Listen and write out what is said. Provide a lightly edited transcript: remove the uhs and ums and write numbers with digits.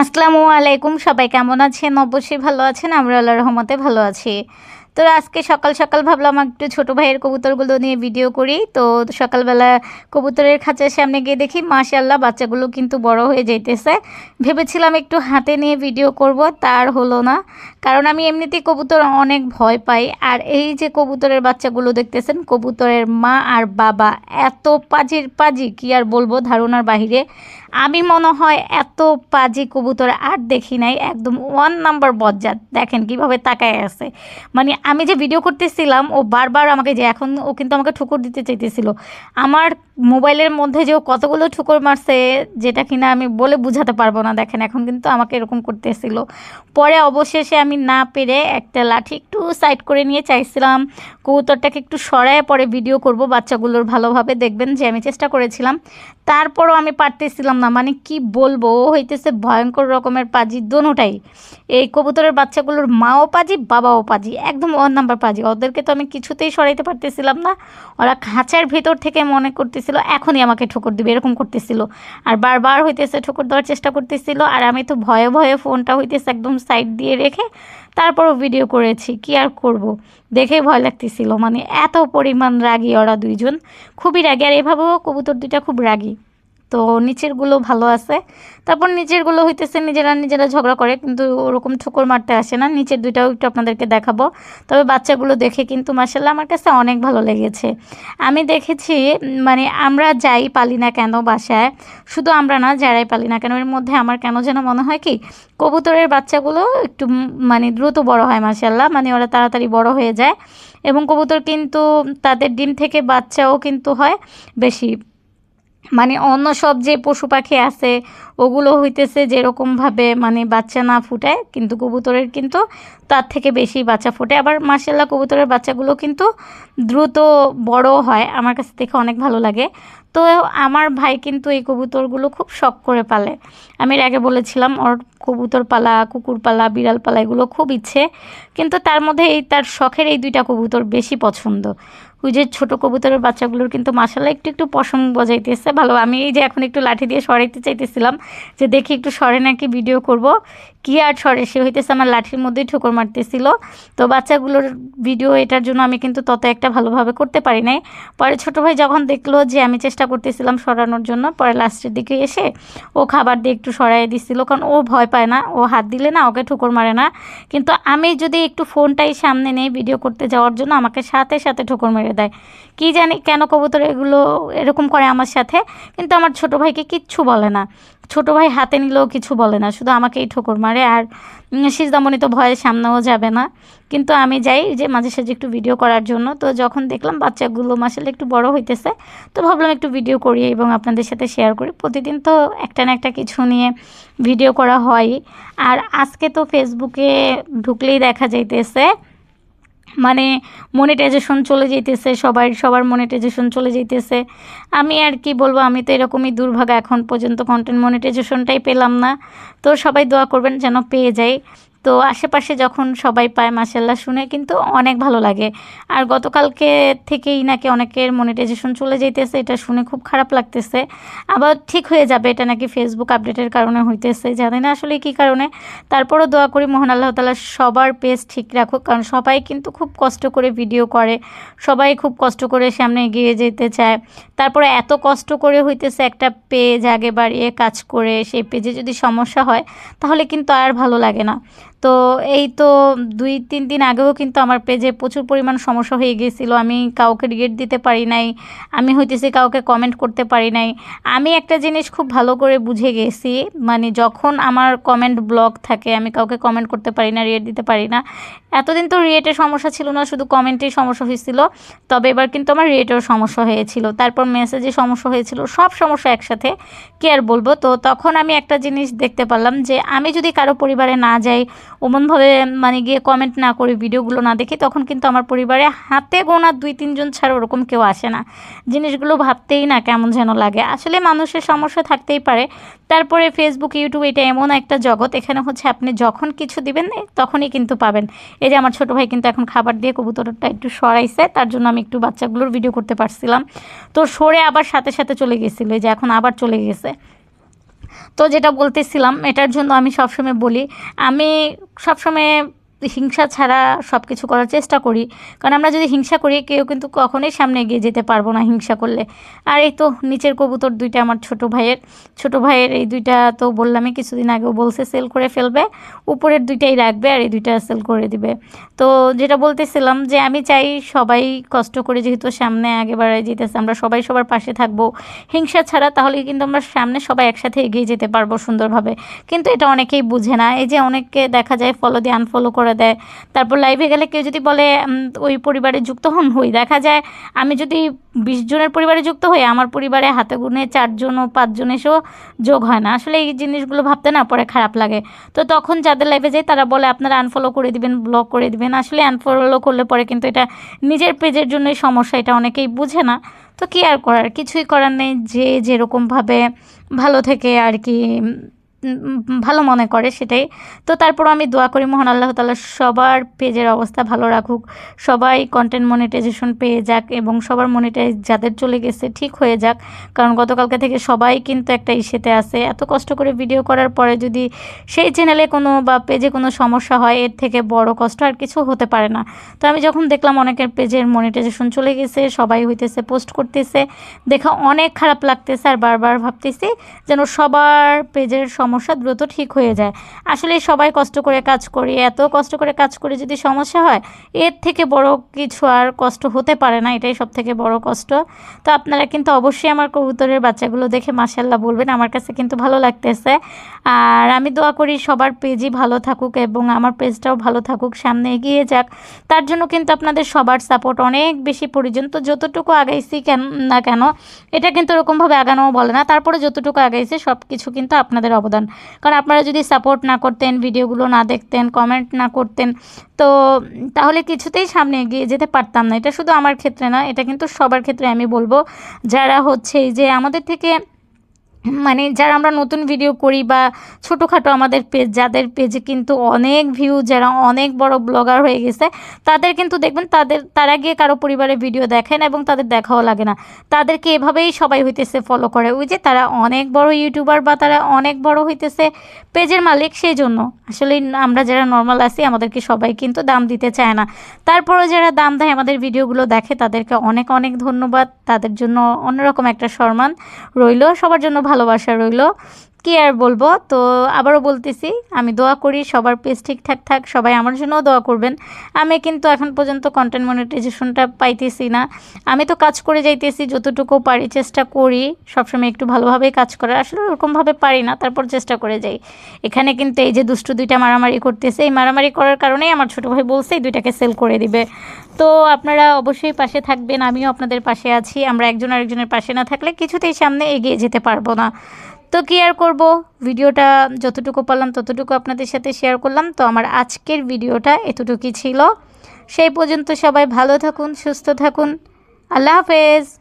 আসসালামু আলাইকুম, সবাই কেমন আছেন? অবশ্যই ভালো আছেন। আমরা আল্লাহর রহমতে ভালো আছি। তো আজকে সকাল সকাল ভাবলাম একটু ছোটো ভাইয়ের কবুতরগুলো নিয়ে ভিডিও করি। তো সকালবেলা কবুতরের খাঁচার সামনে গিয়ে দেখি মাশাআল্লাহ বাচ্চাগুলো কিন্তু বড় হয়ে যাইতেছে। ভেবেছিলাম একটু হাতে নিয়ে ভিডিও করব, তার হলো না। কারণ আমি এমনিতেই কবুতর অনেক ভয় পাই। আর এই যে কবুতরের বাচ্চাগুলো দেখতেছেন, কবুতরের মা আর বাবা এত পাজির পাজি, কি আর বলবো, ধারণার বাহিরে। আমি মনে হয় এত পাজি কবুতর আর দেখি নাই। একদম 1 নাম্বার বজ্জাত। দেখেন কিভাবে তাকায় আছে। মানে আমি যে ভিডিও করতেছিলাম, ও বারবার আমাকে, যে এখন ও কিন্তু আমাকে ঠুকুর দিতে চাইতেছিল। আমার মোবাইলের মধ্যে যে ও কতগুলো ঠুকুর মারছে, যেটা কিনা আমি বলে বুঝাতে পারবো না। দেখেন এখন কিন্তু আমাকে এরকম করতেছিল। পরে অবশেষে আমি না পেরে একটা লাঠি একটু সাইড করে নিয়ে চাইছিলাম কবুতরটাকে একটু সরায় পরে ভিডিও করব বাচ্চাগুলোর, ভালোভাবে দেখবেন যে আমি চেষ্টা করেছিলাম। তারপরও আমি পারতেছিলাম না। মানে কি বলবো, ও হইতেছে ভয়ঙ্কর রকমের পাজি দোনোটাই। এই কবুতরের বাচ্চাগুলোর মাও পাজি, বাবাও পাজি, একদম 1 নাম্বার পাজি। ওদেরকে তো আমি কিছুতেই সরাইতে পারতেছিলাম না। ওরা খাঁচার ভেতর থেকে মনে করতেছিল এখনই আমাকে ঠোকর দিবে, এরকম করতেছিল। আর বারবার হইতেছে ঠোকর দেওয়ার চেষ্টা করতেছিল। আর আমি তো ভয়ে ভয়ে ফোনটা হইতেছে একদম সাইড দিয়ে রেখে তারপরও ভিডিও করেছি। কি আর করব, দেখেই ভয় লাগতেছিল। মানে এত পরিমাণ রাগী ওরা দুইজন, খুবই রাগী। আর এভাবেও কবুতর দুইটা খুব রাগী। তো নিচেরগুলো ভালো আছে। তারপর নিচেরগুলো হইতেছে নিজেরা নিজেরা ঝগড়া করে, কিন্তু ওরকম ঠোকর মারতে আসে না। নিচের দুইটাও একটু আপনাদেরকে দেখাবো। তবে বাচ্চাগুলো দেখে কিন্তু মাশাআল্লাহ আমার কাছে অনেক ভালো লেগেছে। আমি দেখেছি, মানে আমরা যাই পালি না কেন বাসায়, শুধু আমরা না, যারাই পালি না কেন, এর মধ্যে আমার কেন যেন মনে হয় কি, কবুতরের বাচ্চাগুলো একটু মানে দ্রুত বড় হয় মাশাআল্লাহ। মানে ওরা তাড়াতাড়ি বড় হয়ে যায়। এবং কবুতর কিন্তু তাদের ডিম থেকে বাচ্চাও কিন্তু হয় বেশি। মানে অন্য সব যে পশু পাখি আছে ওগুলো হইতেছে যেরকমভাবে মানে বাচ্চা না ফুটায়, কিন্তু কবুতরের কিন্তু তার থেকে বেশি বাচ্চা ফোটে। আবার মাশাআল্লাহ কবুতরের বাচ্চাগুলো কিন্তু দ্রুত বড় হয়। আমার কাছে দেখে অনেক ভালো লাগে। তো আমার ভাই কিন্তু এই কবুতরগুলো খুব শখ করে পালে। আমি এর আগে বলেছিলাম ওর কবুতর পালা, কুকুর পালা, বিড়াল পালা এগুলো খুব ইচ্ছে। কিন্তু তার মধ্যে এই তার শখের এই 2টা কবুতর বেশি পছন্দ। ওই যে ছোটো কবুতরের বাচ্চাগুলোর কিন্তু মাশাআল্লাহ একটু একটু পশম বজাইতেছে ভালো। আমি এই যে এখন একটু লাঠি দিয়ে সরাইতে চাইতেছিলাম, যে দেখি একটু সরে নাকি ভিডিও করব। কি আর সরে, সে হইতেছে আমার লাঠির মধ্যেই ঠোকর মারতেছিল। তো বাচ্চাগুলোর ভিডিও এটার জন্য আমি কিন্তু তত একটা ভালোভাবে করতে পারি নাই। পরে ছোটো ভাই যখন দেখলো যে আমি চেষ্টা করতেছিলাম সরানোর জন্য, পরে লাস্টের দিকে এসে ও খাবার দিয়ে একটু সরাই দিচ্ছিল। কারণ ও ভয় পায় না, ও হাত দিলে না ওকে ঠোকর মারে না। কিন্তু আমি যদি একটু ফোনটাই সামনে নেই ভিডিও করতে যাওয়ার জন্য, আমাকে সাথে সাথে ঠোকর মেরে দেয়। কি জানি কেন কবুতর এগুলো এরকম করে আমার সাথে। কিন্তু আমার ছোটো ভাইকে কিচ্ছু বলে না। ছোটো ভাই হাতে নিলেও কিছু বলে না, শুধু আমাকেই ঠোকর মারে। আর সিজদামণি তো ভয়ের সামনেও যাবে না। কিন্তু আমি যাই যে মাঝে সাঝে একটু ভিডিও করার জন্য। তো যখন দেখলাম বাচ্চাগুলো মাশাআল্লাহ একটু বড় হইতেছে, তো ভাবলাম একটু ভিডিও করি এবং আপনাদের সাথে শেয়ার করি। প্রতিদিন তো একটা না একটা কিছু নিয়ে ভিডিও করা হয়। আর আজকে তো ফেসবুকে ঢুকলেই দেখা যাইতেছে মানে মনিটাইজেশন চলে যাইতেছে, সবার মনিটাইজেশন চলে যাইতেছে। আমি আর কি বলবো, আমি তো এরকমই দুর্ভাগা, এখন পর্যন্ত কন্টেন্ট মনিটাইজেশনটাই পেলাম না। তো সবাই দোয়া করবেন যেন পেয়ে যাই। তো আশেপাশে যখন সবাই পায় মাশাআল্লাহ শুনে কিন্তু অনেক ভালো লাগে। আর গতকালকে থেকেই নাকি অনেকের মনিটাইজেশন চলে যাইতেছে, এটা শুনে খুব খারাপ লাগতেছে। আবার ঠিক হয়ে যাবে, এটা নাকি ফেসবুক আপডেটের কারণে হইতেছে, জানি না আসলে কী কারণে। তারপরও দোয়া করি মহান আল্লাহ তাআলা সবার পেজ ঠিক রাখুক। কারণ সবাই কিন্তু খুব কষ্ট করে ভিডিও করে, সবাই খুব কষ্ট করে সামনে এগিয়ে যেতে চায়। তারপরে এত কষ্ট করে হইতেছে একটা পেজ আগে বাড়িয়ে কাজ করে, সেই পেজে যদি সমস্যা হয় তাহলে কিন্তু আর ভালো লাগে না। তো এই তো 2-3 দিন আগেও কিন্তু আমার পেজে প্রচুর পরিমাণ সমস্যা হয়ে গিয়েছিল। আমি কাউকে রিয়েট দিতে পারি নাই, আমি হইতেছি কাউকে কমেন্ট করতে পারি নাই। আমি একটা জিনিস খুব ভালো করে বুঝে গেছি, মানে যখন আমার কমেন্ট ব্লক থাকে, আমি কাউকে কমেন্ট করতে পারি না, রিয়েট দিতে পারি না। এতদিন তো রিয়েটের সমস্যা ছিল না, শুধু কমেন্টেই সমস্যা হয়েছিল। তবে এবার কিন্তু আমার রিয়েটেরও সমস্যা হয়েছিল, তারপর মেসেজে সমস্যা হয়েছিল, সব সমস্যা একসাথে। কি আর বলবো। তো তখন আমি একটা জিনিস দেখতে পারলাম, যে আমি যদি কারো পরিবারে না যাই, ওমনভাবে মানে গিয়ে কমেন্ট না করি, ভিডিওগুলো না দেখি, তখন কিন্তু আমার পরিবারে হাতে গোনা 2-3 জন ছাড়া ওরকম কেউ আসে না। জিনিসগুলো ভাবতেই না কেমন যেন লাগে। আসলে মানুষের সমস্যা থাকতেই পারে। তারপরে ফেসবুক, ইউটিউব এটা এমন একটা জগৎ, এখানে হচ্ছে আপনি যখন কিছু দিবেন তখনই কিন্তু পাবেন। এই যে আমার ছোটো ভাই কিন্তু এখন খাবার দিয়ে কবুতরটা একটু সরাইছে, তার জন্য আমি একটু বাচ্চাগুলোর ভিডিও করতে পারছিলাম। তো সরে আবার সাথে সাথে চলে গেছিলো, এই যে এখন আবার চলে গেছে। তো যেটা বলতেছিলাম, এটার জন্য আমি সবসময় বলি, আমি সবসময় হিংসা ছাড়া সব কিছু করার চেষ্টা করি। কারণ আমরা যদি হিংসা করি, কেউ কিন্তু কখনোই সামনে এগিয়ে যেতে পারবো না হিংসা করলে। আর এই তো নিচের কবুতর দুইটা আমার ছোটো ভাইয়ের এই দুইটা তো বললামই, কিছুদিন আগেও বলছে সেল করে ফেলবে, উপরের দুইটাই রাখবে আর এই দুইটা সেল করে দিবে। তো যেটা বলতেছিলাম যে আমি চাই সবাই কষ্ট করে, যেহেতু সামনে আগে বাড়ায় যেতেছে, আমরা সবাই সবার পাশে থাকবো হিংসা ছাড়া, তাহলে কিন্তু আমরা সামনে সবাই একসাথে এগিয়ে যেতে পারবো সুন্দরভাবে। কিন্তু এটা অনেকেই বুঝে না। এই যে অনেককে দেখা যায় ফলো দিয়ে আনফলো করে দেয়, তারপর লাইভে গেলে কেউ যদি বলে ওই পরিবারে যুক্ত হই, দেখা যায় আমি যদি 20 জনের পরিবারে যুক্ত হই, আমার পরিবারে হাতে গুনে 4 জন ও 5 জন এসেও যোগ হয় না। আসলে এই জিনিসগুলো ভাবতে না পরে খারাপ লাগে। তো তখন যাদের লাইভে যায় তারা বলে আপনারা আনফলো করে দিবেন, ব্লক করে দিবেন। আসলে আনফলো করলে পরে কিন্তু এটা নিজের পেজের জন্যই সমস্যা, এটা অনেকেই বুঝে না। তো কি আর করার, কিছুই করার নেই। যে যেরকমভাবে ভালো থেকে আর কি ভালো মনে করে সেটাই। তো তারপরও আমি দোয়া করি মহান আল্লাহ তাআলা সবার পেজের অবস্থা ভালো রাখুক, সবাই কন্টেন্ট মনিটাইজেশন পেয়ে যাক এবং সবার মনিটাইজ যাদের চলে গেছে ঠিক হয়ে যাক। কারণ গতকালকে থেকে সবাই কিন্তু একটা ইস্যুতে আছে। এত কষ্ট করে ভিডিও করার পরে যদি সেই চ্যানেলে কোনো বা পেজে কোনো সমস্যা হয়, এর থেকে বড় কষ্ট আর কিছু হতে পারে না। তো আমি যখন দেখলাম অনেকের পেজের মনিটাইজেশন চলে গেছে, সবাই হইতেছে পোস্ট করতেছে, দেখা অনেক খারাপ লাগতেছে। আর বারবার ভাবতেছি যেন সবার পেজের সমস্যা দ্রুত ঠিক হয়ে যায়। আসলে সবাই কষ্ট করে কাজ করি, এত কষ্ট করে কাজ করে যদি সমস্যা হয়, এর থেকে বড় কিছু আর কষ্ট হতে পারে না। এটাই সব থেকে বড় কষ্ট। তো আপনারা কিন্তু অবশ্যই আমার কবুতরের বাচ্চাগুলো দেখে মাশাআল্লাহ বলবেন, আমার কাছে কিন্তু ভালো লাগতেছে। আর আমি দোয়া করি সবার পেজই ভালো থাকুক এবং আমার পেজটাও ভালো থাকুক, সামনে এগিয়ে যাক। তার জন্য কিন্তু আপনাদের সবার সাপোর্ট অনেক বেশি প্রয়োজন। তো যতটুকু আগাইছি না কেন, এটা কিন্তু ওরকমভাবে আগানোও বলে না, তারপরে যতটুকু আগাইছে সব কিছু কিন্তু আপনাদের অবদান। কারণ আপনারা যদি সাপোর্ট না করতেন, ভিডিওগুলো না দেখতেন, কমেন্ট না করতেন, তো তাহলে কিছুতেই সামনে এগিয়ে যেতে পারতাম না। এটা শুধু আমার ক্ষেত্রে না, এটা কিন্তু সবার ক্ষেত্রে আমি বলবো। যারা হচ্ছে এই যে আমাদের থেকে মানে যারা আমরা নতুন ভিডিও করি বা ছোটোখাটো আমাদের পেজ, যাদের পেজে কিন্তু অনেক ভিউ, যারা অনেক বড় ব্লগার হয়ে গেছে, তাদের কিন্তু দেখবেন তারা গিয়ে কারো পরিবারের ভিডিও দেখেন এবং তাদের দেখাও লাগে না, তাদেরকে এভাবেই সবাই হইতেছে ফলো করে। ওই যে তারা অনেক বড় ইউটিউবার বা তারা অনেক বড় হইতেছে পেজের মালিক, সেই জন্য আসলে আমরা যারা নর্মাল আছি আমাদেরকে সবাই কিন্তু দাম দিতে চায় না। তারপরেও যারা দাম দেয়, আমাদের ভিডিওগুলো দেখে, তাদেরকে অনেক অনেক ধন্যবাদ। তাদের জন্য অন্যরকম একটা সম্মান রইল, সবার জন্য ভালোবাসা রইল। কি আর বলবো। তো আবারও বলতেছি, আমি দোয়া করি সবার পেজ ঠিকঠাক থাক, সবাই আমার জন্যও দোয়া করবেন। আমি কিন্তু এখন পর্যন্ত কন্টেন্ট মনিটাইজেশনটা পাইতেছি না। আমি তো কাজ করে যাইতেছি, যতটুকু পারি চেষ্টা করি সবসময় একটু ভালোভাবেই কাজ করার। আসলে ওরকমভাবে পারি না, তারপর চেষ্টা করে যাই। এখানে কিন্তু এই যে দুষ্টু দুইটা মারামারি করতেছে, এই মারামারি করার কারণেই আমার ছোটো ভাই বলছে এই দুইটাকে সেল করে দিবে। তো আপনারা অবশ্যই পাশে থাকবেন, আমিও আপনাদের পাশে আছি। আমরা একজন আরেকজনের পাশে না থাকলে কিছুতেই সামনে এগিয়ে যেতে পারবো না। তো কি আর করব, ভিডিওটা যতটুকু পারলাম ততটুকু আপনাদের সাথে শেয়ার করলাম। তো আমার আজকের ভিডিওটা এতটুকুই ছিল। সেই পর্যন্ত সবাই ভালো থাকুন, সুস্থ থাকুন। আল্লাহ হাফেজ।